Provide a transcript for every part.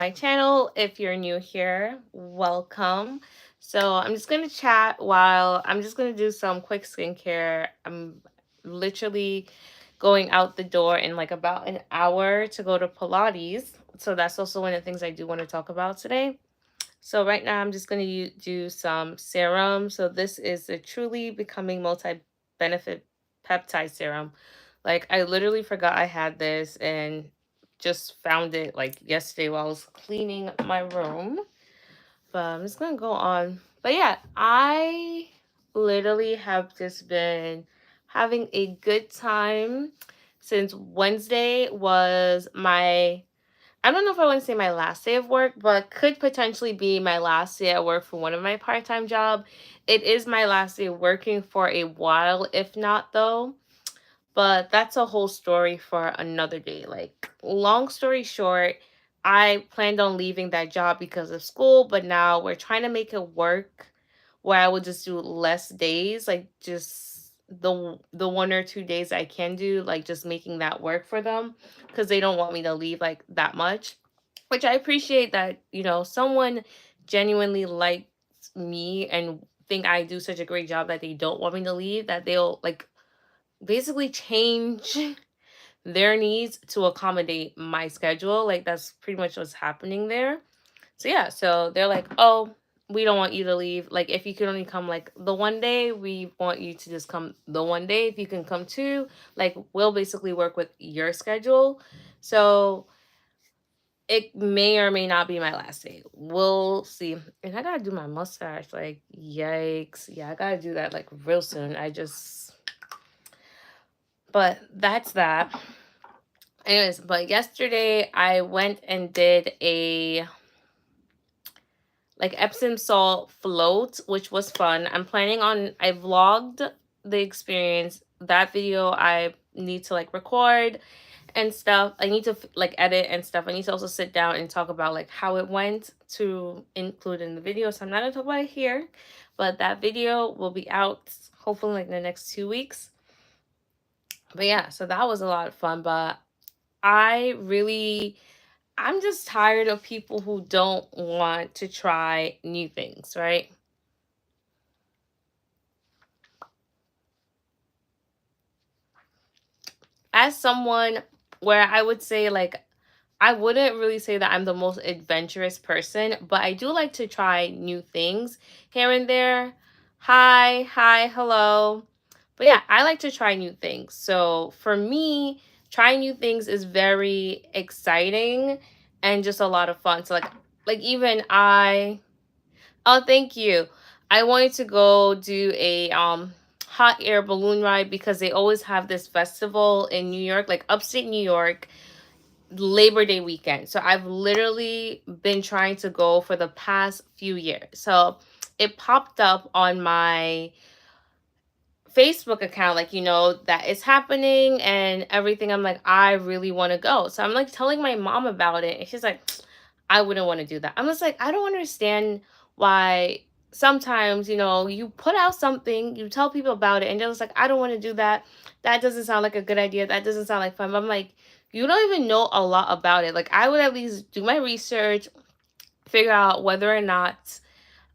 my channel. If you're new here, welcome. So I'm just gonna chat while I'm just gonna do some quick skincare. I'm literally going out the door in like about an hour to go to Pilates. So that's also one of the things I do want to talk about today. So right now I'm just going to do some serum. So this is the Truly Becoming Multi-Benefit Peptide Serum. Like I literally forgot I had this and just found it like yesterday while I was cleaning my room. But I'm just going to go on. But yeah, I literally have just been having a good time since Wednesday was my I don't know if I want to say my last day of work, but could potentially be my last day at work for one of my part-time job. It is my last day working for a while, if not though. But that's a whole story for another day. Like, long story short, I planned on leaving that job because of school, but now we're trying to make it work where I would just do less days, like just the 1 or 2 days I can do, like just making that work for them because they don't want me to leave like that much. Which I appreciate that, someone genuinely likes me and think I do such a great job that they don't want me to leave, that they'll like basically change their needs to accommodate my schedule. Like that's pretty much what's happening there. So yeah, so they're like, "Oh, we don't want you to leave. Like if you can only come like the one day, we want you to just come the one day. If you can come two, like we'll basically work with your schedule." So it may or may not be my last day. We'll see. And I gotta do my mustache. Like, yikes. Yeah, I gotta do that like real soon. But that's that. Anyways, but yesterday I went and did a like Epsom salt float, which was fun. I vlogged the experience. That video I need to like record and stuff. I need to like edit and stuff. I need to also sit down and talk about like how it went to include in the video. So I'm not gonna talk about it here, but that video will be out hopefully like in the next 2 weeks. But yeah, so that was a lot of fun. But I really I'm just tired of people who don't want to try new things, right? As someone where I would say like I wouldn't really say that I'm the most adventurous person, but I do like to try new things here and there. Hi, hello. But yeah, I like to try new things. So for me, trying new things is very exciting and just a lot of fun. So like even I oh, thank you. I wanted to go do a hot air balloon ride because they always have this festival in New York, like upstate New York, Labor Day weekend. So I've literally been trying to go for the past few years. So it popped up on my Facebook account, like, that it's happening and everything. I'm like, I really want to go. So I'm like telling my mom about it. And she's like, I wouldn't want to do that. I'm just like, I don't understand why sometimes, you put out something, you tell people about it, and they're just like, I don't want to do that. That doesn't sound like a good idea. That doesn't sound like fun. But I'm like, you don't even know a lot about it. Like, I would at least do my research, figure out whether or not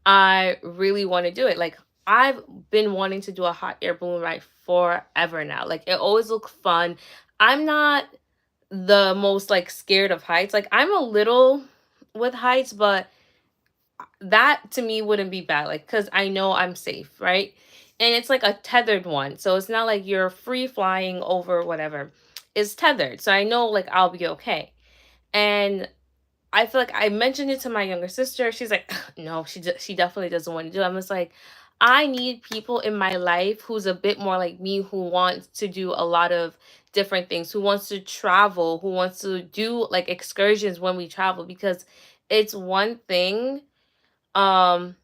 I really want to do it. Like, I've been wanting to do a hot air balloon ride forever now. Like, it always looked fun. I'm not the most like scared of heights. Like, I'm a little with heights, but that to me wouldn't be bad. Like, because I know I'm safe, right? And it's like a tethered one. So it's not like you're free flying over whatever. It's tethered. So I know like I'll be okay. And I feel like I mentioned it to my younger sister. She's like, no, she definitely doesn't want to do it. I'm just like, I need people in my life who's a bit more like me, who wants to do a lot of different things, who wants to travel, who wants to do like excursions when we travel, because it's one thing um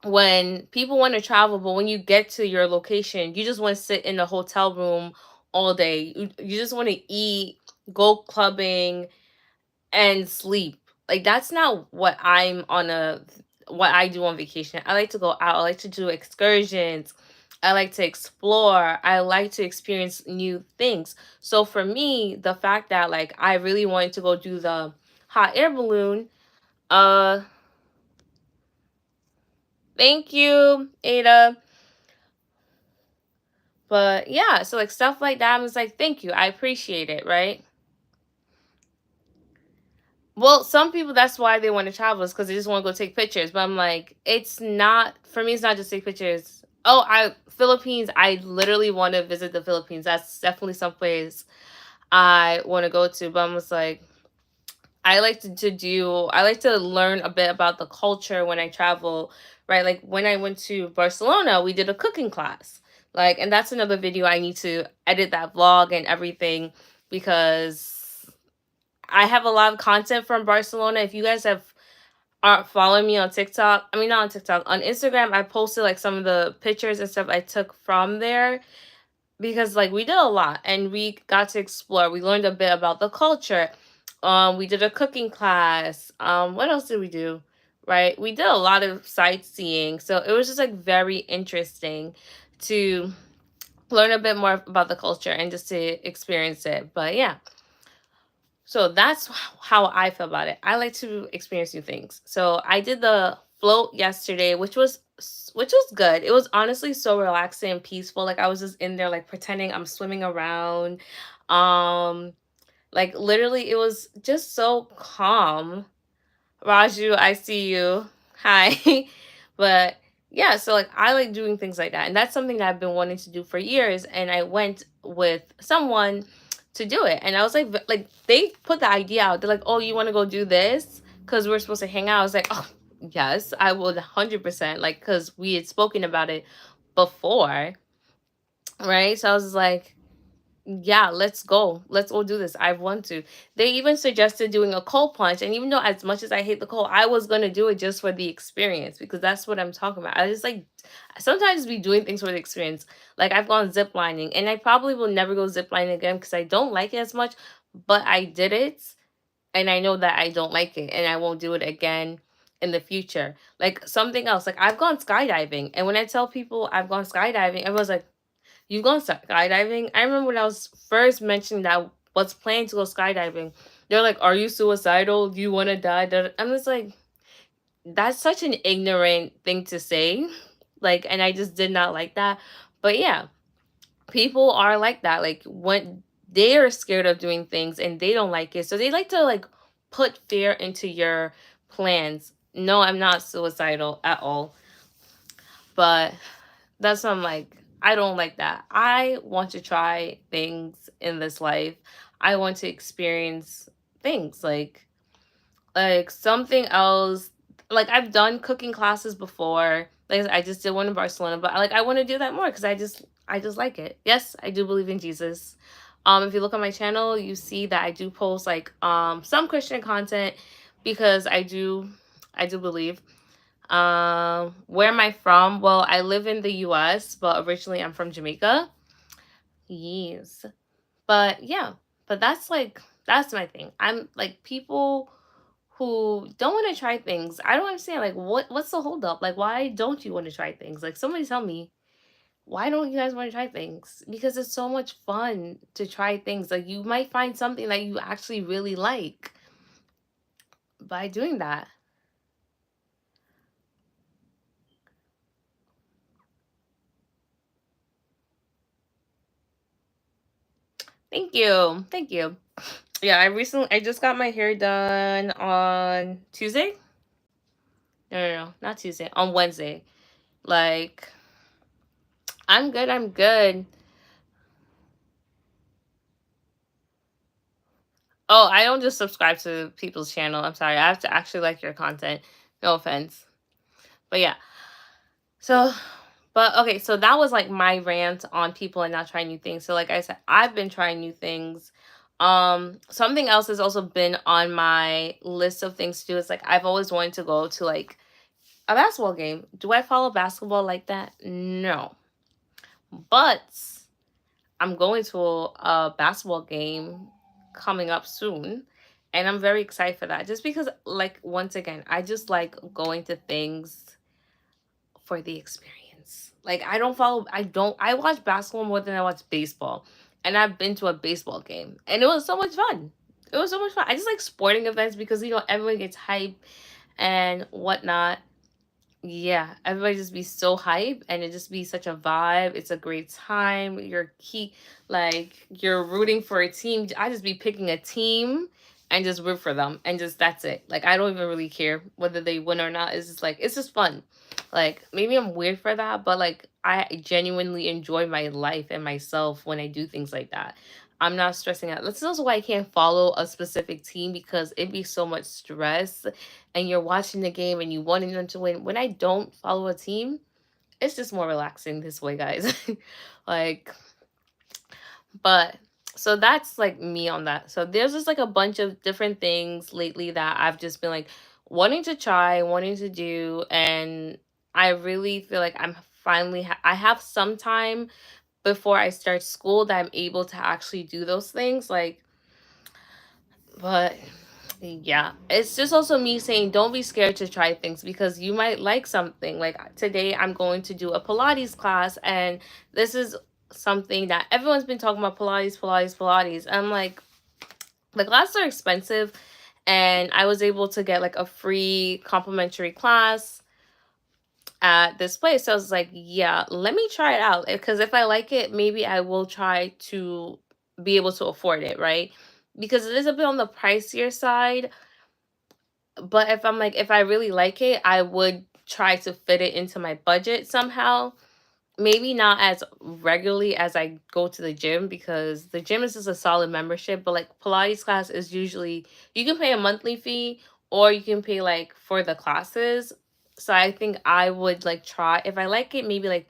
when people want to travel, but when you get to your location, you just want to sit in a hotel room all day. You just want to eat, go clubbing, and sleep. Like that's not what I do on vacation. I like to go out. I like to do excursions. I like to explore. I like to experience new things. So for me, the fact that like I really wanted to go do the hot air balloon. Uh, thank you, Ada. But yeah, so like stuff like that, I was like, thank you, I appreciate it, right? Well, some people that's why they want to travel is because they just want to go take pictures. But I'm like, it's not for me. It's not just take pictures. Oh, I Philippines. I literally want to visit the Philippines. That's definitely some place I want to go to. But I'm just like, I like to do. I like to learn a bit about the culture when I travel. Right, like when I went to Barcelona, we did a cooking class. Like, and that's another video I need to edit that vlog and everything because I have a lot of content from Barcelona. If you guys have aren't following me on TikTok, I mean not on TikTok, on Instagram, I posted like some of the pictures and stuff I took from there because like we did a lot and we got to explore. We learned a bit about the culture. We did a cooking class. What else did we do? Right? We did a lot of sightseeing. So it was just like very interesting to learn a bit more about the culture and just to experience it. But yeah, so that's how I feel about it. I like to experience new things. So I did the float yesterday, which was good. It was honestly so relaxing and peaceful. Like I was just in there like pretending I'm swimming around. Um like literally it was just so calm. Raju, I see you. Hi. But yeah, so like I like doing things like that. And that's something that I've been wanting to do for years. And I went with someone to do it. And I was like, they put the idea out. They're like, oh, you want to go do this? Because we're supposed to hang out. I was like, oh, yes, I would 100%. Like, because we had spoken about it before. Right. So I was just like, yeah, let's go. Let's go do this. I want to. They even suggested doing a cold plunge. And even though as much as I hate the cold, I was gonna do it just for the experience because that's what I'm talking about. I just like sometimes be doing things for the experience. Like I've gone zip lining and I probably will never go zip lining again because I don't like it as much, but I did it and I know that I don't like it and I won't do it again in the future. Like something else, like I've gone skydiving, and when I tell people I've gone skydiving, everyone's like, you going skydiving? I remember when I was first mentioning that I was planning to go skydiving. They're like, "Are you suicidal? Do you want to die?" I'm just like, that's such an ignorant thing to say. Like, and I just did not like that. But yeah, people are like that. Like when they are scared of doing things and they don't like it, so they like to like put fear into your plans. No, I'm not suicidal at all. But that's what I'm like, I don't like that. I want to try things in this life. I want to experience things like something else. Like I've done cooking classes before. Like I just did one in Barcelona, but like I want to do that more because I just like it. Yes, I do believe in Jesus. If you look on my channel, you see that I do post like some Christian content because I do believe. Where am I from? Well, I live in the US, but originally I'm from Jamaica. Yes. But yeah, but that's my thing. I'm like people who don't want to try things. I don't understand like what's the holdup? Like why don't you want to try things? Like somebody tell me, why don't you guys want to try things? Because it's so much fun to try things. Like you might find something that you actually really like by doing that. Thank you. Thank you. Yeah, I just got my hair done on Tuesday. No, not Tuesday. On Wednesday. Like, I'm good. I'm good. Oh, I don't just subscribe to people's channel. I'm sorry. I have to actually like your content. No offense. But yeah. So, but okay. So that was like my rant on people and not trying new things. So, like I said, I've been trying new things. Something else has also been on my list of things to do. Is like I've always wanted to go to like a basketball game. Do I follow basketball like that? No. But I'm going to a basketball game coming up soon. And I'm very excited for that. Just because, like, once again, I just like going to things for the experience. Like, I watch basketball more than I watch baseball. And I've been to a baseball game. And it was so much fun. It was so much fun. I just like sporting events because everyone gets hype and whatnot. Yeah, everybody just be so hype and it just be such a vibe. It's a great time. You're rooting for a team. I just be picking a team and just root for them and just that's it. Like I don't even really care whether they win or not. It's just like it's just fun. Like maybe I'm weird for that, but like I genuinely enjoy my life and myself when I do things like that. I'm not stressing out. This is also why I can't follow a specific team because it'd be so much stress and you're watching the game and you wanting them to win. When I don't follow a team, it's just more relaxing this way, guys. like, but so that's like me on that. So there's just like a bunch of different things lately that I've just been like wanting to try, wanting to do, and I really feel like I have some time before I start school that I'm able to actually do those things. But yeah, it's just also me saying don't be scared to try things because you might like something. Like today, I'm going to do a Pilates class, and this is something that everyone's been talking about Pilates, Pilates, Pilates. I'm like, the classes are expensive, and I was able to get like a free complimentary class at this place. So I was like, yeah, let me try it out because if I like it, maybe I will try to be able to afford it, right? Because it is a bit on the pricier side, but if I really like it, I would try to fit it into my budget somehow. Maybe not as regularly as I go to the gym because the gym is just a solid membership, but like Pilates class is usually you can pay a monthly fee or you can pay like for the classes. So I think I would like try if I like it, maybe like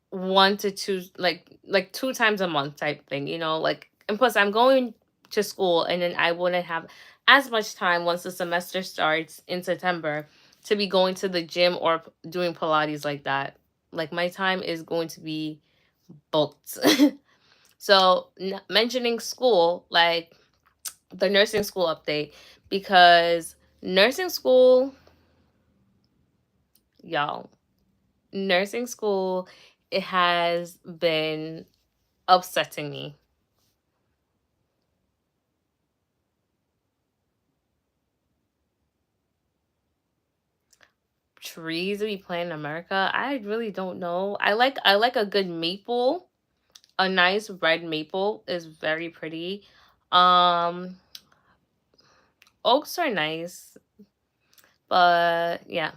one to two like two times a month type thing, like and plus I'm going to school and then I wouldn't have as much time once the semester starts in September to be going to the gym or doing Pilates like that. Like my time is going to be booked. So mentioning school, like the nursing school update, because nursing school, y'all, nursing school, it has been upsetting me. Trees we plant in America, I really don't know. I like a good maple. A nice red maple is very pretty. Um, Oaks are nice, but yeah.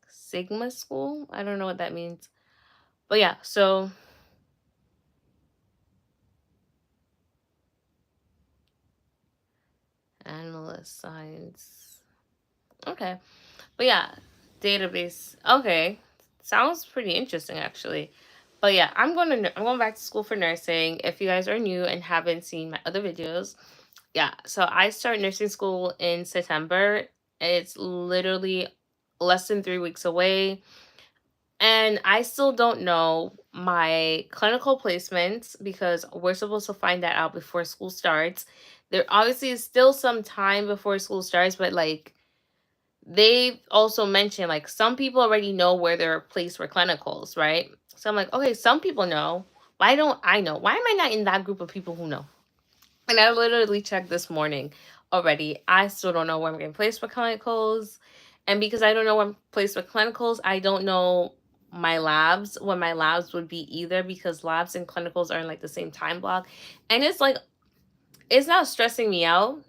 Sigma school? I don't know what that means. But yeah, so analyst science. Okay. But yeah, database. Okay. Sounds pretty interesting actually. But yeah, I'm going back to school for nursing. If you guys are new and haven't seen my other videos, yeah. So I start nursing school in September. It's literally less than 3 weeks away. And I still don't know my clinical placements because we're supposed to find that out before school starts. There obviously is still some time before school starts, but like they've also mentioned like some people already know where they're placed for clinicals, right? So I'm like, okay, some people know. Why don't I know? Why am I not in that group of people who know? And I literally checked this morning already. I still don't know where I'm getting placed for clinicals. And because I don't know where I'm placed for clinicals, I don't know my labs, when my labs would be either because labs and clinicals are in like the same time block. And it's like, it's not stressing me out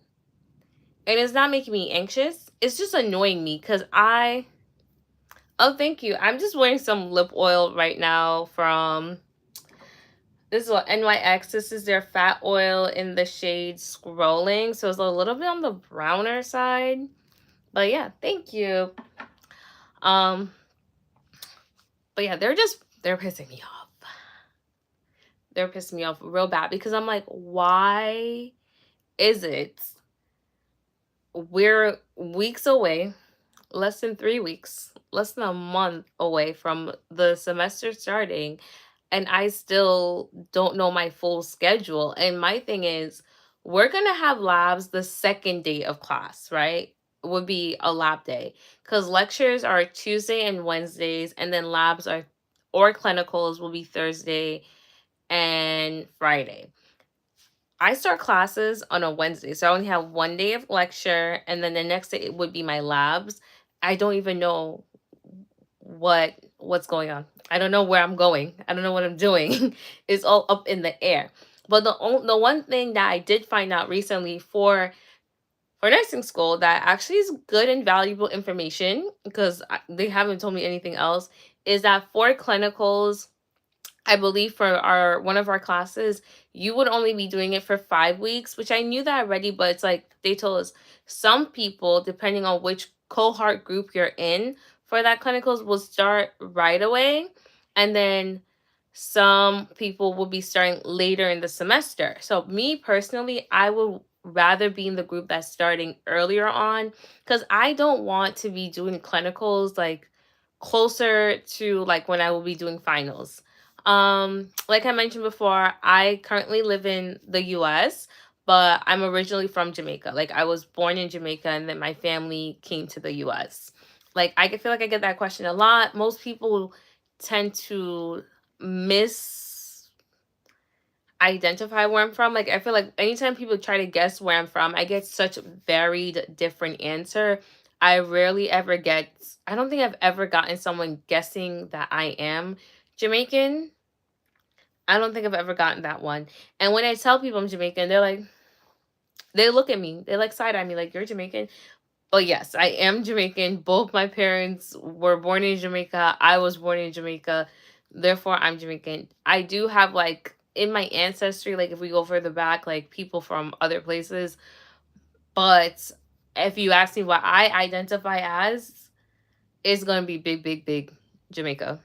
and it's not making me anxious. It's just annoying me because oh, thank you. I'm just wearing some lip oil right now from this is what NYX. This is their fat oil in the shade Scrolling. So it's a little bit on the browner side. But yeah, thank you. Um, but yeah, they're pissing me off. They're pissing me off real bad because I'm like, why is it we're weeks away, less than 3 weeks, less than a month away from the semester starting, and I still don't know my full schedule. And my thing is, we're going to have labs the second day of class, right? Would be a lab day because lectures are Tuesday and Wednesdays, and then or clinicals will be Thursday and Friday. I start classes on a Wednesday, so I only have one day of lecture, and then the next day it would be my labs. I don't even know what's going on. I don't know where I'm going. I don't know what I'm doing. It's all up in the air. But the one thing that I did find out recently for nursing school that actually is good and valuable information, because they haven't told me anything else, is that for clinicals, I believe for our one of our classes, you would only be doing it for 5 weeks, which I knew that already, but it's like they told us some people, depending on which cohort group you're in for that clinicals, will start right away. And then some people will be starting later in the semester. So me personally, I would rather be in the group that's starting earlier on, because I don't want to be doing clinicals like closer to like when I will be doing finals. Like I mentioned before, I currently live in the US, but I'm originally from Jamaica. Like I was born in Jamaica and then my family came to the US. Like I feel like I get that question a lot. Most people tend to mis identify where I'm from. Like I feel like anytime people try to guess where I'm from, I get such varied different answer. I rarely ever get I don't think I've ever gotten someone guessing that I am Jamaican. I don't think I've ever gotten that one. And when I tell people I'm Jamaican, they look at me. They like side eye me like you're Jamaican. But yes, I am Jamaican. Both my parents were born in Jamaica. I was born in Jamaica. Therefore, I'm Jamaican. I do have like in my ancestry, like if we go further back, like people from other places. But if you ask me what I identify as, it's gonna be big, big, big Jamaica.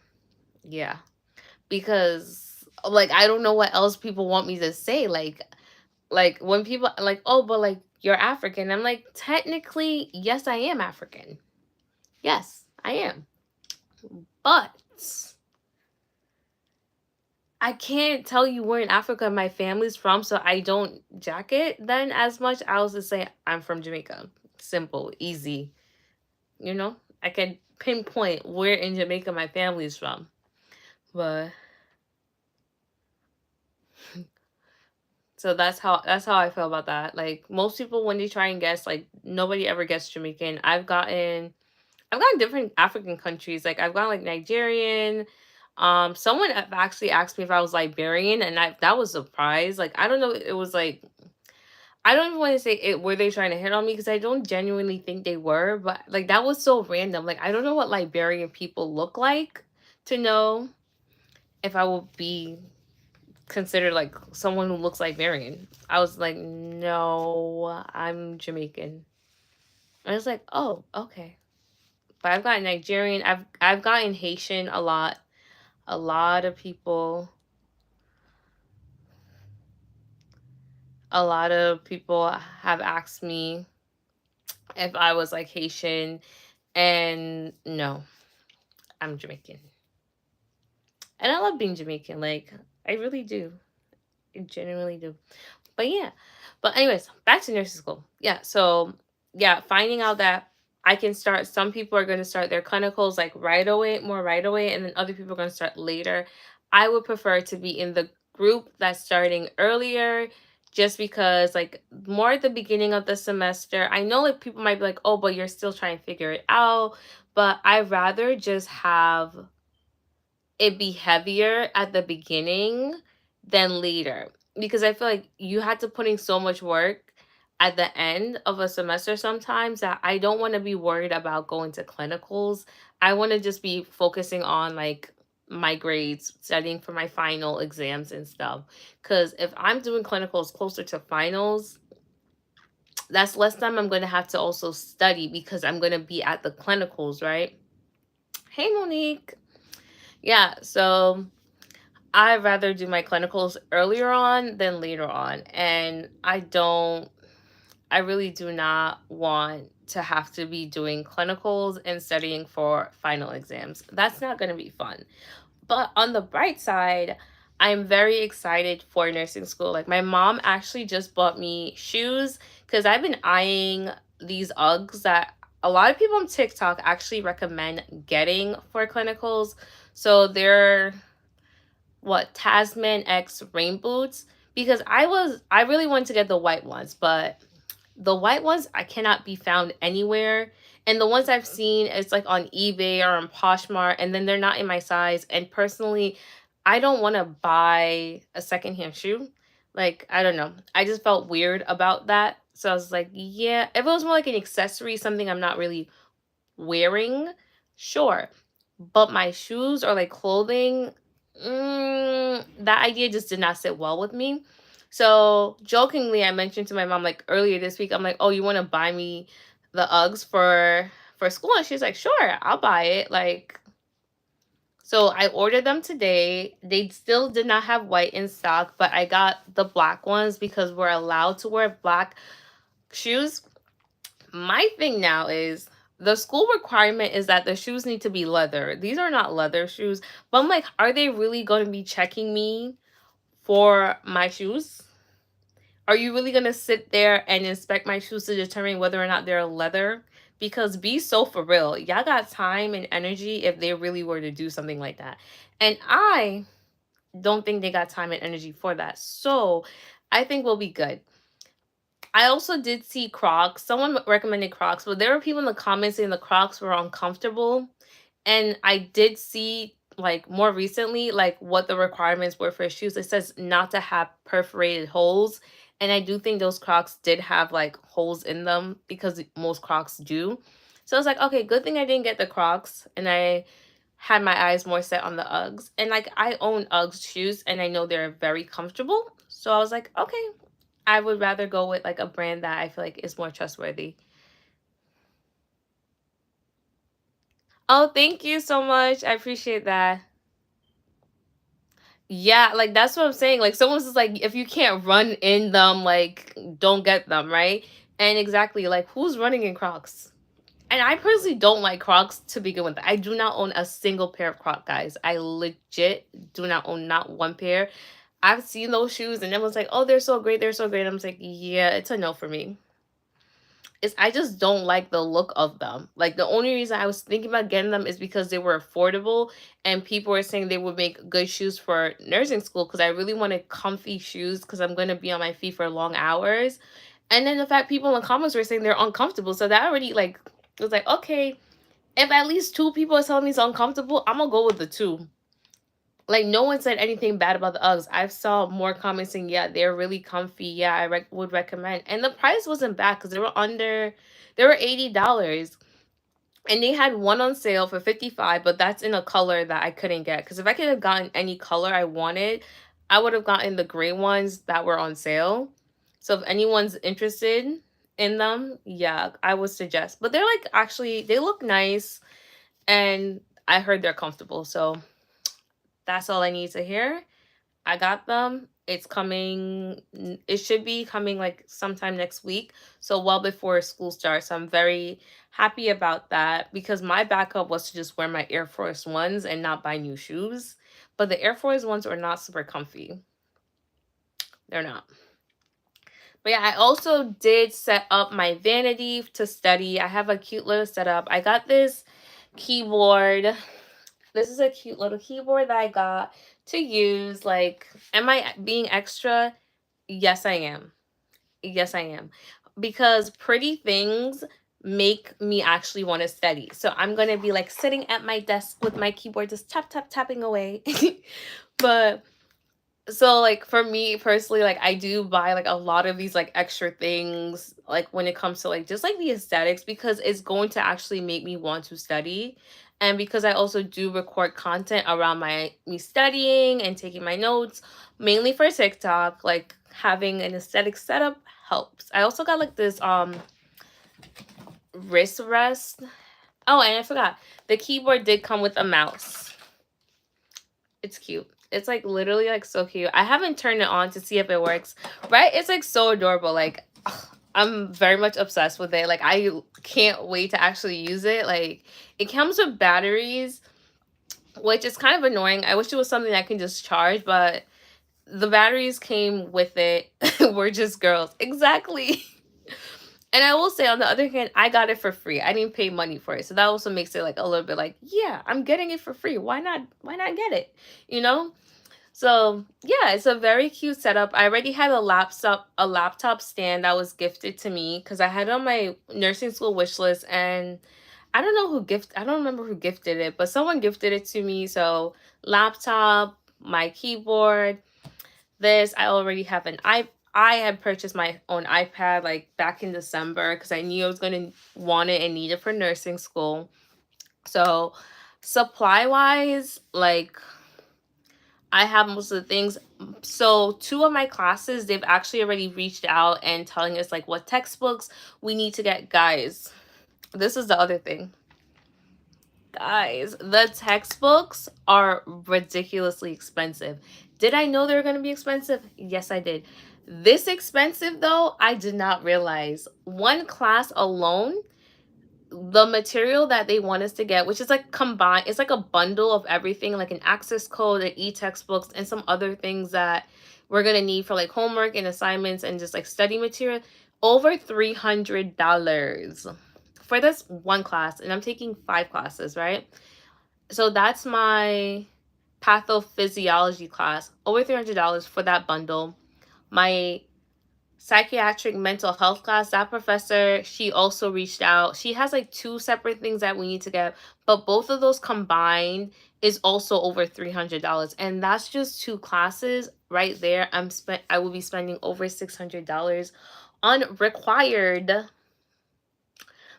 Yeah. Because like I don't know what else people want me to say. Like when people like, oh, but like you're African. I'm like, technically, yes, I am African. Yes, I am. But I can't tell you where in Africa my family's from, so I don't jacket then as much. I'll just say I'm from Jamaica. Simple, easy. You know? I can pinpoint where in Jamaica my family's from. But so that's how I feel about that. Like most people when they try and guess, like nobody ever gets Jamaican. I've gotten different African countries. Like I've gotten like Nigerian. Someone actually asked me if I was Liberian, and that was a surprise. Like I don't know, it was like I don't even want to say it. Were they trying to hit on me? Because I don't genuinely think they were. But like that was so random. Like I don't know what Liberian people look like to know if I will be considered like someone who looks Liberian. I was like, no, I'm Jamaican. I was like, oh, okay. But I've gotten Nigerian. I've gotten Haitian a lot. A lot of people have asked me if I was like Haitian, and no, I'm Jamaican. And I love being Jamaican. Like I really do. I genuinely do. But yeah. But anyways, back to nursing school. Yeah. So yeah, finding out that I can start. Some people are going to start their clinicals like right away, more right away, and then other people are going to start later. I would prefer to be in the group that's starting earlier, just because like more at the beginning of the semester. I know like people might be like, oh, but you're still trying to figure it out. But I'd rather just have it be heavier at the beginning than later, because I feel like you had to put in so much work at the end of a semester sometimes that I don't want to be worried about going to clinicals. I want to just be focusing on like my grades, studying for my final exams and stuff. Because if I'm doing clinicals closer to finals, that's less time I'm going to have to also study because I'm going to be at the clinicals, right? Hey, Monique. Yeah, so I'd rather do my clinicals earlier on than later on. And I really do not want to have to be doing clinicals and studying for final exams. That's not going to be fun. But on the bright side, I'm very excited for nursing school. Like my mom actually just bought me shoes because I've been eyeing these Uggs that a lot of people on TikTok actually recommend getting for clinicals. So they're what Tasman X rain boots, because I really wanted to get the white ones, but the white ones I cannot be found anywhere. And the ones I've seen, it's like on eBay or on Poshmark, and then they're not in my size. And personally, I don't want to buy a secondhand shoe. Like, I don't know. I just felt weird about that. So I was like, yeah, if it was more like an accessory, something I'm not really wearing, sure. But my shoes or like clothing, that idea just did not sit well with me. So jokingly, I mentioned to my mom like earlier this week, I'm like, "Oh, you want to buy me the Uggs for school?" And she's like, "Sure, I'll buy it." Like, so I ordered them today. They still did not have white in stock, but I got the black ones because we're allowed to wear black shoes. My thing now is the school requirement is that the shoes need to be leather. These are not leather shoes. But I'm like, are they really going to be checking me for my shoes? Are you really going to sit there and inspect my shoes to determine whether or not they're leather? Because be so for real. Y'all got time and energy if they really were to do something like that. And I don't think they got time and energy for that. So I think we'll be good. I also did see Crocs. Someone recommended Crocs, but there were people in the comments saying the Crocs were uncomfortable. And I did see like more recently like what the requirements were for shoes. It says not to have perforated holes. And I do think those Crocs did have like holes in them because most Crocs do. So I was like, okay, good thing I didn't get the Crocs and I had my eyes more set on the Uggs. And like I own Uggs shoes and I know they're very comfortable. So I was like, okay, I would rather go with like a brand that I feel like is more trustworthy. Oh, thank you so much. I appreciate that. Yeah, like that's what I'm saying. Like someone's just like, if you can't run in them, like don't get them, right? And exactly, like who's running in Crocs? And I personally don't like Crocs to begin with. I do not own a single pair of Croc, guys. I legit do not own not one pair. I've seen those shoes and everyone's like, oh, they're so great, they're so great. I'm just like, yeah, it's a no for me. Is I just don't like the look of them. Like the only reason I was thinking about getting them is because they were affordable and people were saying they would make good shoes for nursing school because I really wanted comfy shoes because I'm going to be on my feet for long hours. And then the fact people in the comments were saying they're uncomfortable. So that already like was like, okay, if at least two people are telling me it's uncomfortable, I'm gonna go with the two. Like no one said anything bad about the Uggs. I saw more comments saying, yeah, they're really comfy. Yeah, I would recommend. And the price wasn't bad because they were $80. And they had one on sale for 55, but that's in a color that I couldn't get. Because if I could have gotten any color I wanted, I would have gotten the gray ones that were on sale. So if anyone's interested in them, yeah, I would suggest. But they're like actually they look nice and I heard they're comfortable. So that's all I need to hear. I got them. It's coming, it should be coming like sometime next week. So well before school starts. So I'm very happy about that because my backup was to just wear my Air Force Ones and not buy new shoes. But the Air Force Ones are not super comfy. They're not. But yeah, I also did set up my vanity to study. I have a cute little setup. I got this keyboard. This is a cute little keyboard that I got to use. Like, am I being extra? Yes, I am. Yes, I am. Because pretty things make me actually want to study. So I'm going to be like sitting at my desk with my keyboard just tap, tap, tapping away. But so like for me personally, like I do buy like a lot of these like extra things like when it comes to like just like the aesthetics because it's going to actually make me want to study. And because I also do record content around my me studying and taking my notes, mainly for TikTok, like having an aesthetic setup helps. I also got like this wrist rest. Oh, and I forgot. The keyboard did come with a mouse. It's cute. It's like literally like so cute. I haven't turned it on to see if it works. Right? It's like so adorable. Like I'm very much obsessed with it. Like I can't wait to actually use it. Like it comes with batteries, which is kind of annoying. I wish it was something I can just charge, but the batteries came with it. We're just girls. Exactly. And I will say on the other hand, I got it for free. I didn't pay money for it. So that also makes it like a little bit like, yeah, I'm getting it for free. Why not get it? You know? So yeah, it's a very cute setup. I already had a laptop stand that was gifted to me because I had it on my nursing school wish list, and I don't remember who gifted it, but someone gifted it to me. So laptop, my keyboard, this I already have I had purchased my own iPad like back in December because I knew I was gonna want it and need it for nursing school. So supply wise, like I have most of the things. So two of my classes, they've actually already reached out and telling us like what textbooks we need to get. Guys, this is the other thing. Guys, the textbooks are ridiculously expensive. Did I know they were going to be expensive? Yes, I did. This expensive though, I did not realize. One class alone, the material that they want us to get, which is like combined, it's like a bundle of everything, like an access code, an e-textbooks, and some other things that we're gonna need for like homework and assignments and just like study material. Over $300 for this one class, and I'm taking 5 classes, right? So that's my pathophysiology class. Over $300 for that bundle. My psychiatric mental health class, that professor, she also reached out. She has like two separate things that we need to get, but both of those combined is also over $300, and that's just 2 classes right there. I will be spending over $600 on required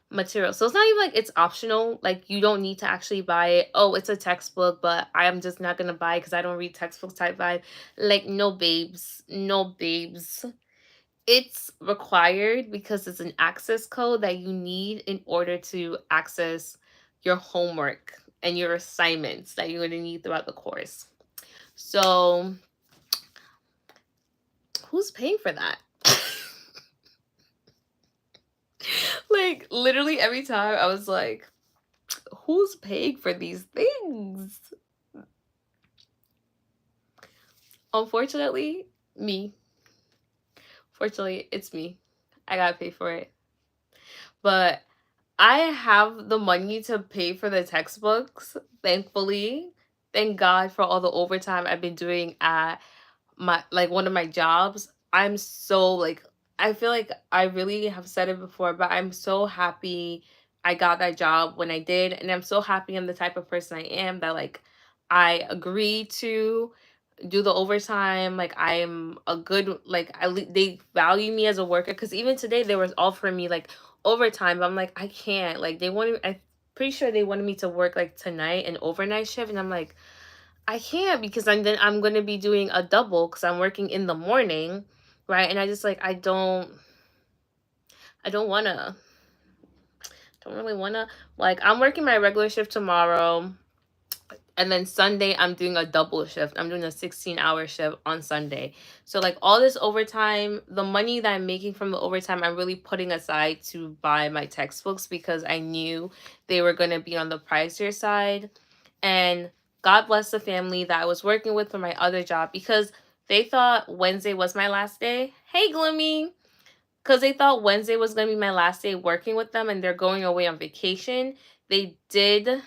material. So it's not even like it's optional, like you don't need to actually buy it. Oh, it's a textbook, but I'm just not gonna buy it because I don't read textbooks type vibe. Like, no babes, no babes. It's required because it's an access code that you need in order to access your homework and your assignments that you're going to need throughout the course. So, who's paying for that? Like, literally every time I was like, who's paying for these things? Unfortunately, me. Fortunately, it's me. I gotta pay for it. But I have the money to pay for the textbooks, thankfully. Thank God for all the overtime I've been doing at my like one of my jobs. I'm so like I feel like I really have said it before, but I'm so happy I got that job when I did, and I'm so happy I'm the type of person I am that like I agree to do the overtime. Like I'm a good like they value me as a worker because even today they was offering me like overtime, but I'm like I can't. Like they wanted I pretty sure they wanted me to work like tonight an overnight shift, and I'm like I can't because I'm gonna be doing a double because I'm working in the morning, right? And I just like I don't really wanna like I'm working my regular shift tomorrow. And then Sunday, I'm doing a double shift. I'm doing a 16-hour shift on Sunday. So, like, all this overtime, the money that I'm making from the overtime, I'm really putting aside to buy my textbooks because I knew they were going to be on the pricier side. And God bless the family that I was working with for my other job because they thought Wednesday was my last day. Hey, Glimmy. Because they thought Wednesday was going to be my last day working with them and they're going away on vacation. They did.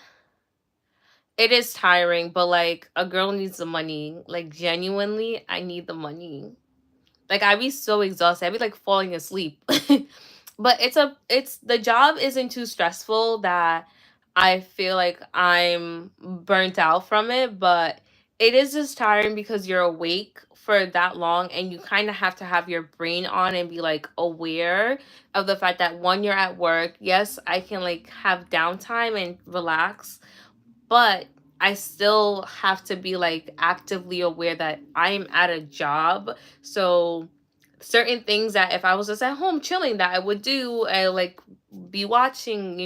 It is tiring, but like a girl needs the money. Like genuinely, I need the money. Like I'd be so exhausted. I'd be like falling asleep. But it's the job isn't too stressful that I feel like I'm burnt out from it, but it is just tiring because you're awake for that long and you kind of have to have your brain on and be like aware of the fact that one, you're at work. Yes, I can like have downtime and relax, but I still have to be like actively aware that I'm at a job. So certain things that if I was just at home chilling that I would do and like be watching,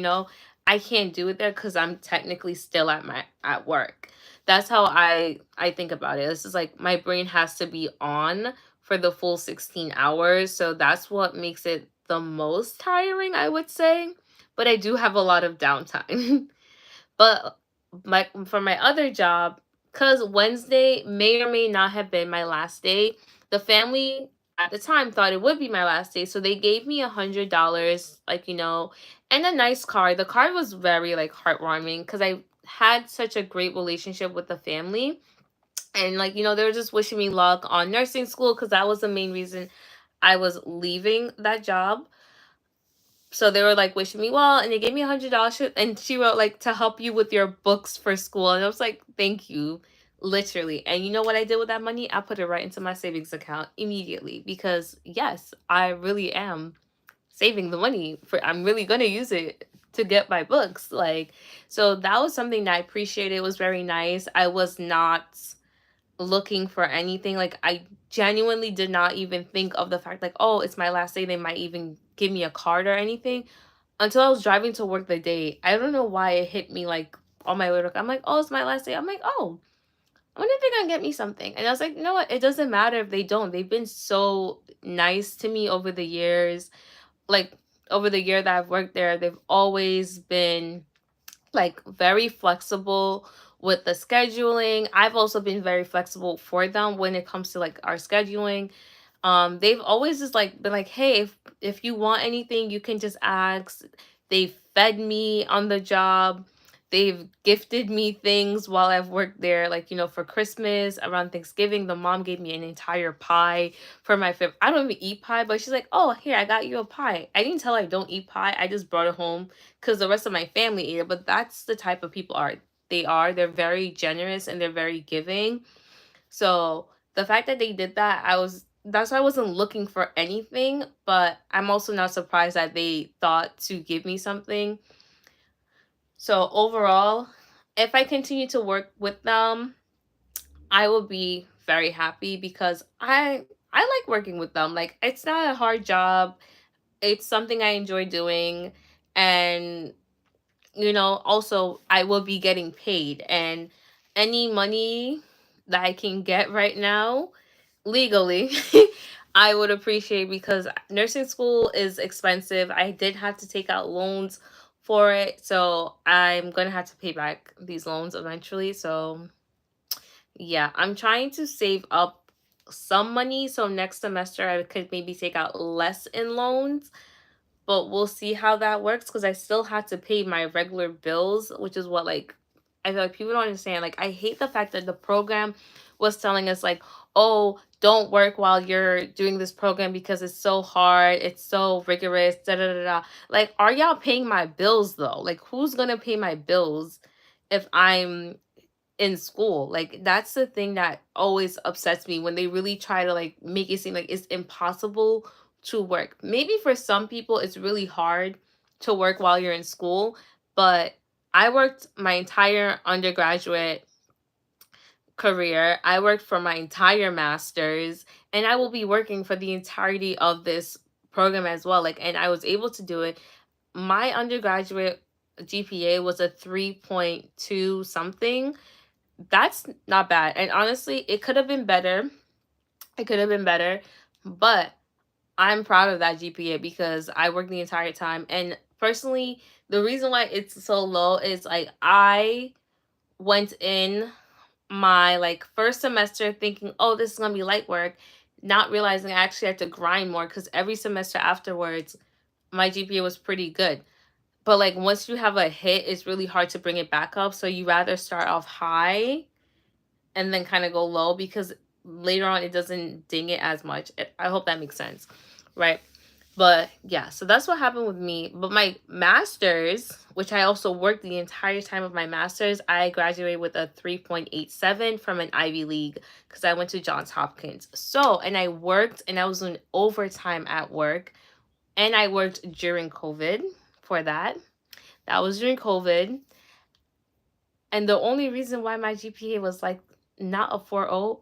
I can't do it there because I'm technically still at work. That's how I think about it. This is like my brain has to be on for the full 16 hours. So that's what makes it the most tiring, I would say. But I do have a lot of downtime. But for my other job, because Wednesday may or may not have been my last day, the family at the time thought it would be my last day. So they gave me $100, like, and a nice card. The card was very like heartwarming because I had such a great relationship with the family. And like, they were just wishing me luck on nursing school because that was the main reason I was leaving that job. So they were like wishing me well, and they gave me $100, and she wrote like to help you with your books for school, and I was like, thank you, literally. And you know what I did with that money? I put it right into my savings account immediately because yes, I really am saving the money for. I'm really gonna use it to get my books. Like, so that was something that I appreciated. It was very nice. I was not looking for anything. Like, I genuinely did not even think of the fact like, oh, it's my last day. They might even give me a card or anything until I was driving to work the day. I don't know why it hit me like on my way to work. I'm like, oh, it's my last day. I'm like, oh, I wonder if they're gonna get me something. And I was like, you know what? It doesn't matter if they don't. They've been so nice to me over the years. Like, over the year that I've worked there, they've always been like very flexible with the scheduling. I've also been very flexible for them when it comes to like our scheduling. They've always just like been like, hey, if you want anything, you can just ask. They fed me on the job. They've gifted me things while I've worked there. Like, for Christmas, around Thanksgiving, the mom gave me an entire pie for my fifth. I don't even eat pie, but she's like, oh, here, I got you a pie. I didn't tell her I don't eat pie. I just brought it home because the rest of my family ate it. But that's the type of people they are. They're very generous and they're very giving. So the fact that they did that, that's why I wasn't looking for anything, but I'm also not surprised that they thought to give me something. So overall, if I continue to work with them, I will be very happy because I like working with them. Like, it's not a hard job. It's something I enjoy doing, and also I will be getting paid, and any money that I can get right now legally I would appreciate, because nursing school is expensive. I did have to take out loans for it, so I'm gonna have to pay back these loans eventually. So yeah, I'm trying to save up some money so next semester I could maybe take out less in loans, but we'll see how that works because I still had to pay my regular bills, which is what, like, I feel like people don't understand. Like, I hate the fact that the program was telling us like, oh, don't work while you're doing this program because it's so hard, it's so rigorous, da da da da. Like, are y'all paying my bills though? Like, who's gonna pay my bills if I'm in school? Like, that's the thing that always upsets me when they really try to like make it seem like it's impossible to work. Maybe for some people it's really hard to work while you're in school, but I worked my entire undergraduate career. I worked for my entire master's, and I will be working for the entirety of this program as well. Like, and I was able to do it. My undergraduate GPA was a 3.2 something. That's not bad. And honestly, it could have been better. It could have been better, but I'm proud of that GPA because I worked the entire time. And personally, the reason why it's so low is like I went in my like first semester thinking, oh, this is gonna be light work, not realizing I actually had to grind more because every semester afterwards, my GPA was pretty good. But like once you have a hit, it's really hard to bring it back up. So you rather start off high and then kind of go low because later on it doesn't ding it as much. I hope that makes sense, right? But yeah, so that's what happened with me. But my master's, which I also worked the entire time of my master's, I graduated with a 3.87 from an Ivy League because I went to Johns Hopkins. So, and I worked and I was doing overtime at work, and I worked during COVID for that. That was during COVID. And the only reason why my GPA was like not a 4.0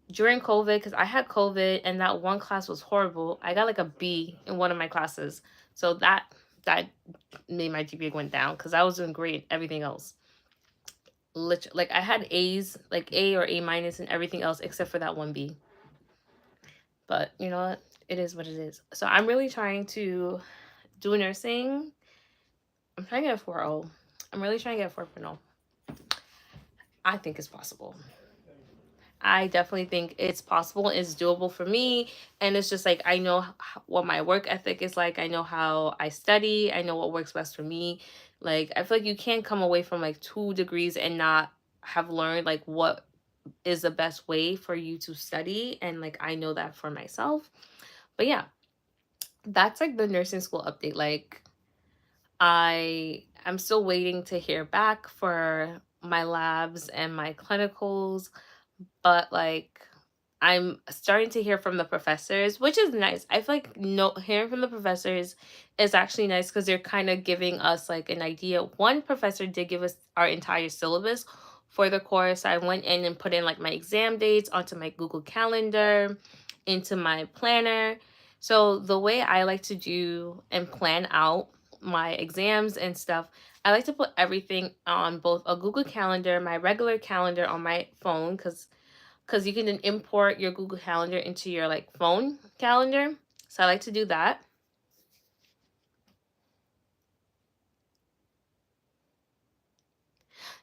during COVID, because I had COVID and that one class was horrible. I got like a B in one of my classes. So that made my GPA went down because I was doing great everything else. Literally, like I had A's, like A or A minus and everything else except for that one B. But you know what? It is what it is. So I'm really trying to do nursing. I'm trying to get a 4.0. I'm really trying to get a 4.0. I think it's possible. I definitely think it's possible. It's doable for me. And it's just like, I know what my work ethic is like. I know how I study. I know what works best for me. Like, I feel like you can't come away from like 2 degrees and not have learned like what is the best way for you to study. And like, I know that for myself. But yeah, that's like the nursing school update. Like, I'm still waiting to hear back for my labs and my clinicals, but like, I'm starting to hear from the professors, which is nice. I feel like no hearing from the professors is actually nice because they're kind of giving us like an idea. One professor did give us our entire syllabus for the course. I went in and put in like my exam dates onto my Google Calendar, into my planner. So the way I like to do and plan out my exams and stuff, I like to put everything on both a Google Calendar, my regular calendar on my phone, because you can then import your Google Calendar into your like phone calendar. So I like to do that.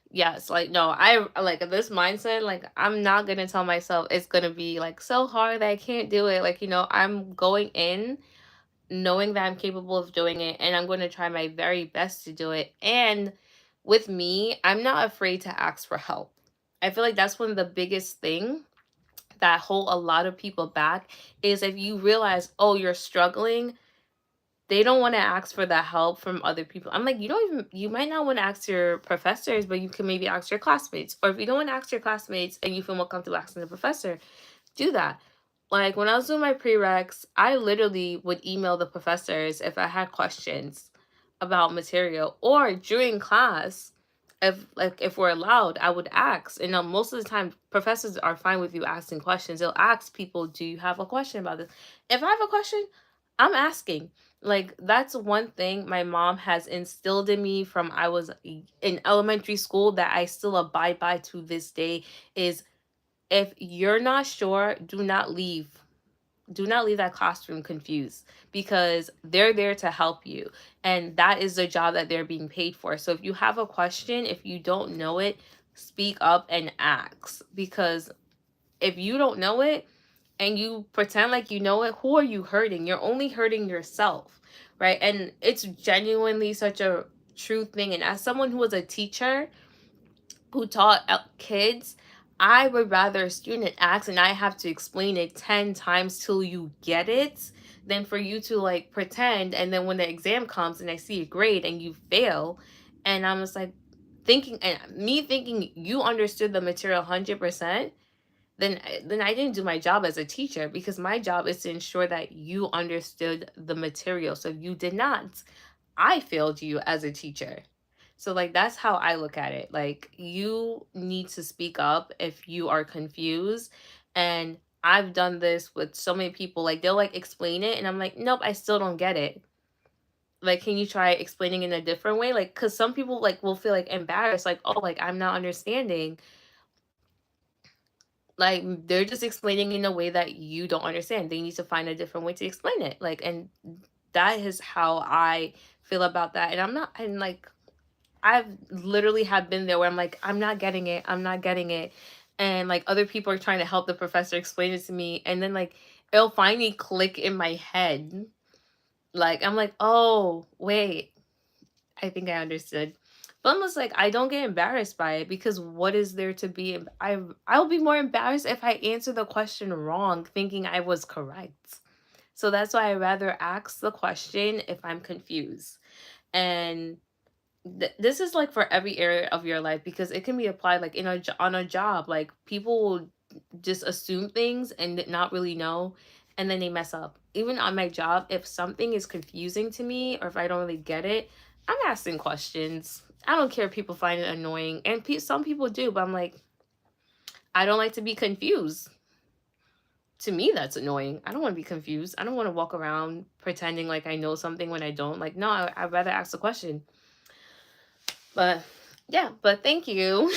Yes, like no, I like this mindset, like I'm not gonna tell myself it's gonna be like so hard that I can't do it. Like, I'm going in knowing that I'm capable of doing it, and I'm gonna try my very best to do it. And with me, I'm not afraid to ask for help. I feel like that's one of the biggest thing that hold a lot of people back is if you realize, oh, you're struggling, they don't want to ask for that help from other people. I'm like, you might not want to ask your professors, but you can maybe ask your classmates. Or if you don't want to ask your classmates and you feel more comfortable asking the professor, do that. Like when I was doing my prereqs, I literally would email the professors if I had questions about material, or during class, if we're allowed, I would ask. And most of the time, professors are fine with you asking questions. They'll ask people, "Do you have a question about this?" If I have a question, I'm asking. Like that's one thing my mom has instilled in me from I was in elementary school that I still abide by to this day is if you're not sure, do not leave. Do not leave that classroom confused because they're there to help you. And that is the job that they're being paid for. So if you have a question, if you don't know it, speak up and ask. Because if you don't know it and you pretend like you know it, who are you hurting? You're only hurting yourself, right? And it's genuinely such a true thing. And as someone who was a teacher, who taught kids, I would rather a student ask and I have to explain it 10 times till you get it than for you to like pretend. And then when the exam comes and I see a grade and you fail, and I'm just like thinking, and me thinking you understood the material 100%, then I didn't do my job as a teacher because my job is to ensure that you understood the material. So if you did not, I failed you as a teacher. So like that's how I look at it. Like you need to speak up if you are confused. And I've done this with so many people. Like they'll like explain it and I'm like, "Nope, I still don't get it." Like can you try explaining in a different way? Like cuz some people like will feel like embarrassed like, "Oh, like I'm not understanding." Like they're just explaining in a way that you don't understand. They need to find a different way to explain it. Like and that is how I feel about that. And I'm not and like I've literally have been there where I'm like, I'm not getting it. I'm not getting it. And like other people are trying to help the professor explain it to me. And then like it'll finally click in my head. Like I'm like, oh, wait, I think I understood. But almost like I don't get embarrassed by it because what is there to be I'll be more embarrassed if I answer the question wrong thinking I was correct. So that's why I rather ask the question if I'm confused. And this is like for every area of your life because it can be applied like on a job. Like people will just assume things and not really know, and then they mess up. Even on my job, if something is confusing to me or if I don't really get it, I'm asking questions. I don't care if people find it annoying, and some people do, but I'm like, I don't like to be confused. To me, that's annoying. I don't want to be confused. I don't want to walk around pretending like I know something when I don't. Like, no, I'd rather ask a question. But yeah, but thank you.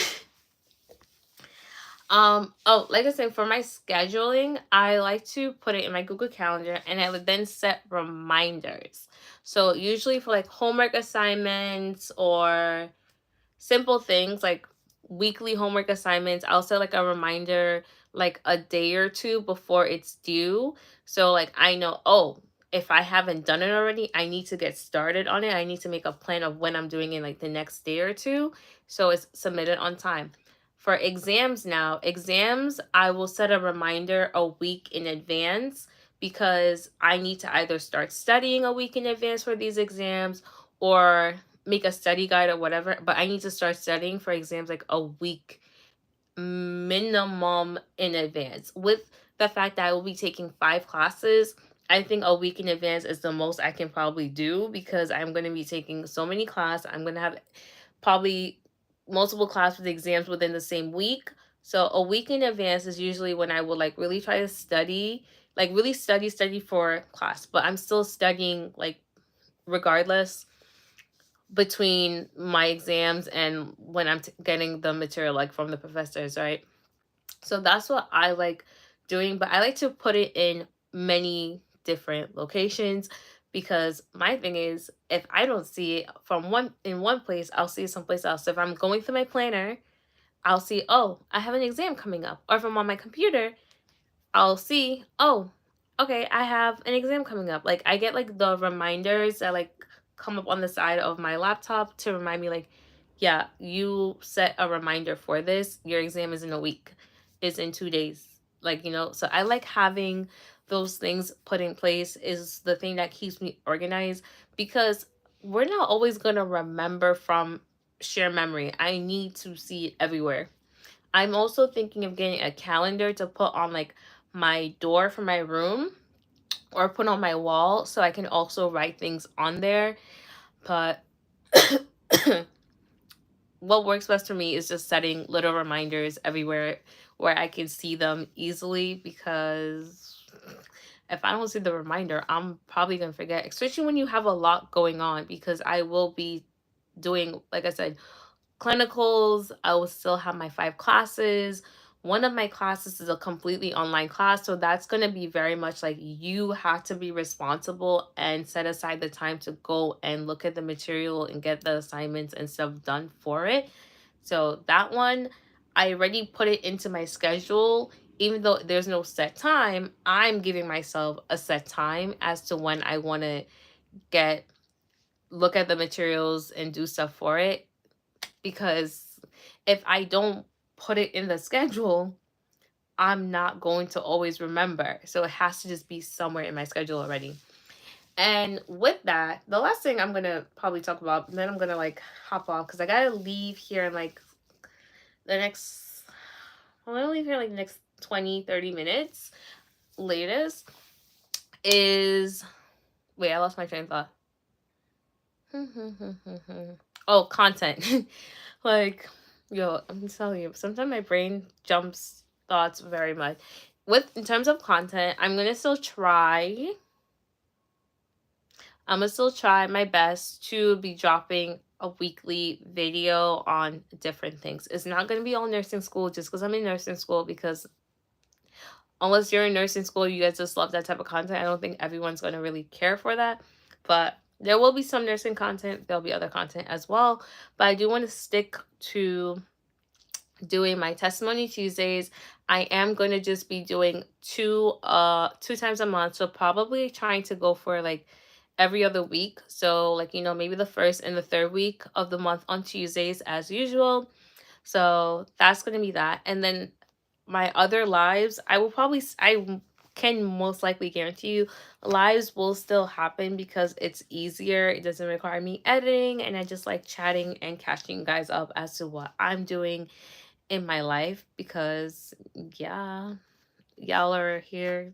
Oh, like I said, for my scheduling, I like to put it in my Google Calendar and I would then set reminders. So usually for like homework assignments or simple things like weekly homework assignments, I'll set like a reminder like a day or two before it's due. So like I know, oh, if I haven't done it already, I need to get started on it. I need to make a plan of when I'm doing it like the next day or two so it's submitted on time. For exams now, exams, I will set a reminder a week in advance because I need to either start studying a week in advance for these exams or make a study guide or whatever. But I need to start studying for exams like a week minimum in advance. With the fact that I will be taking 5 classes, I think a week in advance is the most I can probably do because I'm going to be taking so many classes. I'm going to have probably multiple classes with exams within the same week. So a week in advance is usually when I will like really try to study, like really study for class, but I'm still studying like regardless between my exams and when I'm getting the material like from the professors, right? So that's what I like doing, but I like to put it in many different locations because my thing is if I don't see it from one place, I'll see it someplace else. So if I'm going through my planner, I'll see, oh, I have an exam coming up. Or if I'm on my computer, I'll see, oh, okay, I have an exam coming up. Like I get like the reminders that like come up on the side of my laptop to remind me like, yeah, you set a reminder for this. Your exam is in a week. It's in 2 days. Like, so I like having those things put in place is the thing that keeps me organized because we're not always gonna remember from sheer memory. I need to see it everywhere. I'm also thinking of getting a calendar to put on like my door for my room or put on my wall so I can also write things on there. But what works best for me is just setting little reminders everywhere where I can see them easily because if I don't see the reminder, I'm probably going to forget, especially when you have a lot going on because I will be doing, like I said, clinicals. I will still have my 5 classes. One of my classes is a completely online class. So that's going to be very much like you have to be responsible and set aside the time to go and look at the material and get the assignments and stuff done for it. So that one, I already put it into my schedule. Even though there's no set time, I'm giving myself a set time as to when I want to get look at the materials and do stuff for it because if I don't put it in the schedule, I'm not going to always remember. So it has to just be somewhere in my schedule already. And with that, the last thing I'm going to probably talk about, and then I'm going to like hop off because I got to leave here in like the next, I'm going to leave here like the next 20, 30 minutes latest is, wait, I lost my train of thought. Oh, content. Like, yo, I'm telling you, sometimes my brain jumps thoughts very much. In terms of content, I'm gonna still try my best to be dropping a weekly video on different things. It's not gonna be all nursing school just because I'm in nursing school because unless you're in nursing school, you guys just love that type of content. I don't think everyone's gonna really care for that. But there will be some nursing content, there'll be other content as well. But I do want to stick to doing my testimony Tuesdays. I am going to just be doing two times a month. So probably trying to go for like every other week. So like, maybe the first and the third week of the month on Tuesdays as usual. So that's going to be that. And then my other lives, I can most likely guarantee you lives will still happen because it's easier. It doesn't require me editing and I just like chatting and catching you guys up as to what I'm doing in my life because yeah, y'all are here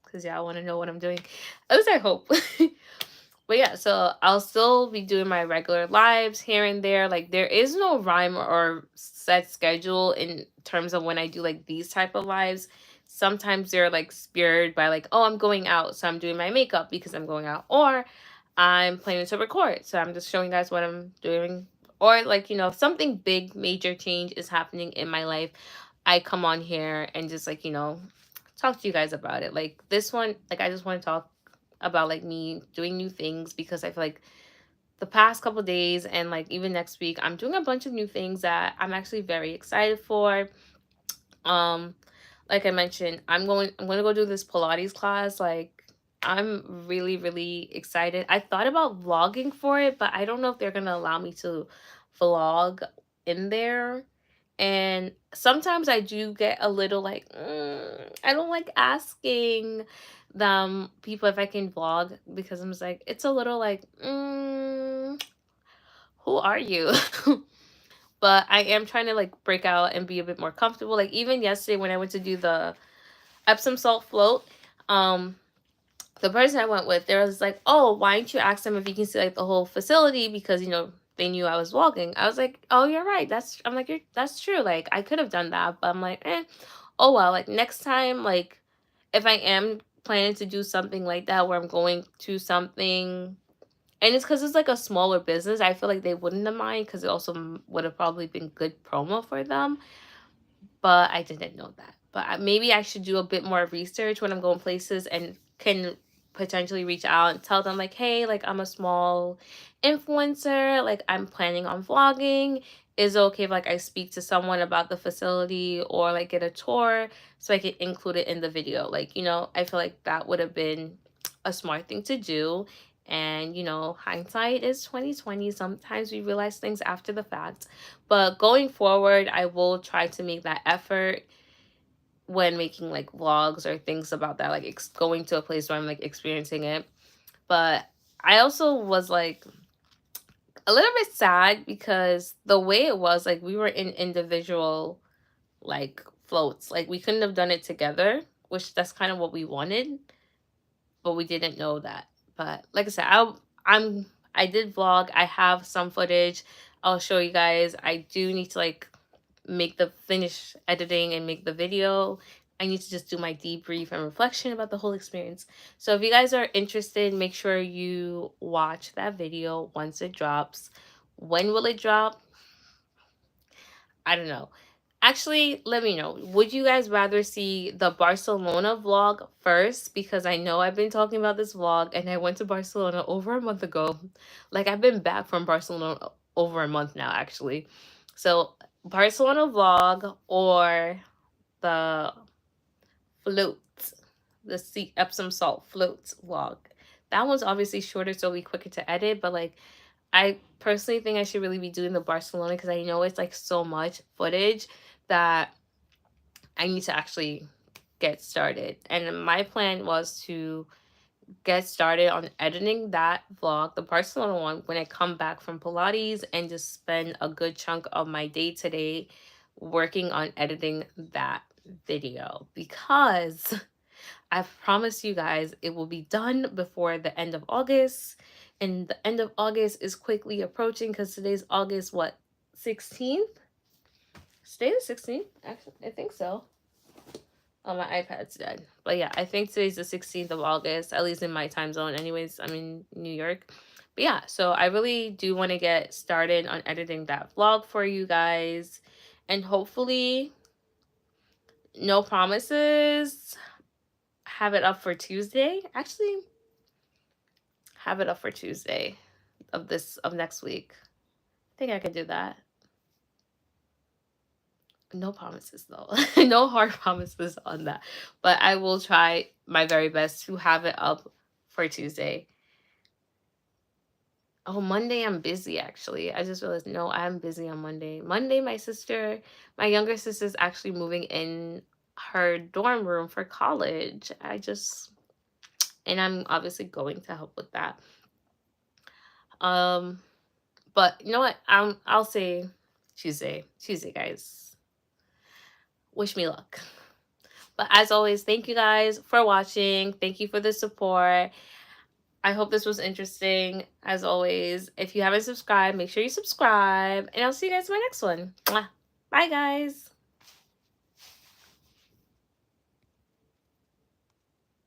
because y'all want to know what I'm doing. At least I hope. But yeah, so I'll still be doing my regular lives here and there. Like there is no rhyme or set schedule in terms of when I do like these type of lives. Sometimes they're like spurred by like, oh, I'm going out, so I'm doing my makeup because I'm going out, or I'm planning to record, so I'm just showing you guys what I'm doing. Or like, if something big, major change is happening in my life, I come on here and just like, talk to you guys about it. Like this one, like I just want to talk about like me doing new things because I feel like the past couple days and like even next week I'm doing a bunch of new things that I'm actually very excited for. Um like I mentioned, I'm going to go do this Pilates class. Like I'm really really excited. I thought about vlogging for it, but I don't know if they're going to allow me to vlog in there And sometimes I do get a little like, I don't like asking them people if I can vlog because I'm just like, it's a little like, who are you? But I am trying to like break out and be a bit more comfortable. Like even yesterday when I went to do the Epsom salt float, um, the person I went with, there was like, oh, why don't you ask them if you can see like the whole facility because they knew I was vlogging. I was like, oh, you're right. I'm like, that's true. Like I could have done that, but I'm like, oh well. Like next time, like if I am planning to do something like that where I'm going to something, and it's because it's like a smaller business, I feel like they wouldn't have mind because it also would have probably been good promo for them, but I didn't know that. But maybe I should do a bit more research when I'm going places and can potentially reach out and tell them like, hey, like I'm a small influencer, like I'm planning on vlogging. Is it okay if like I speak to someone about the facility or like get a tour so I can include it in the video? Like, I feel like that would have been a smart thing to do. And hindsight is 2020. Sometimes we realize things after the fact. But going forward, I will try to make that effort when making like vlogs or things about that, like going to a place where I'm like experiencing it. But I also was like a little bit sad because the way it was, like we were in individual like floats. Like we couldn't have done it together, which that's kind of what we wanted, but we didn't know that. But like I said, I'm I did vlog. I have some footage. I'll show you guys. I do need to like make the finish editing and make the video. I need to just do my debrief and reflection about the whole experience. So if you guys are interested, make sure you watch that video once it drops. When will it drop? I don't know. Actually, let me know. Would you guys rather see the Barcelona vlog first? Because I know I've been talking about this vlog and I went to Barcelona over a month ago. Like, I've been back from Barcelona over a month now, actually. So, Barcelona vlog or the float, the sea Epsom salt float vlog. That one's obviously shorter, so it'll be quicker to edit, but like, I personally think I should really be doing the Barcelona because I know it's like so much footage that I need to actually get started. And my plan was to get started on editing that vlog, the Barcelona one, when I come back from Pilates and just spend a good chunk of my day today working on editing that video because I promise you guys it will be done before the end of August. And the end of August is quickly approaching because today's August, what, 16th? Today is 16th? Actually, I think so. Oh, my iPad's dead. But yeah, I think today's the 16th of August, at least in my time zone. Anyways, I'm in New York. But yeah, so I really do want to get started on editing that vlog for you guys. And hopefully, no promises, have it up for Tuesday. Actually, have it up for Tuesday of next week. I think I can do that. No promises though. No hard promises on that. But I will try my very best to have it up for Tuesday. Oh, Monday I'm busy actually. I just realized no, I'm busy on Monday. Monday my younger sister's actually moving in her dorm room for college. And I'm obviously going to help with that. But you know what? I'll say Tuesday. Tuesday, guys. Wish me luck. But as always, thank you guys for watching. Thank you for the support. I hope this was interesting. As always, if you haven't subscribed, make sure you subscribe. And I'll see you guys in my next one. Mwah. Bye, guys.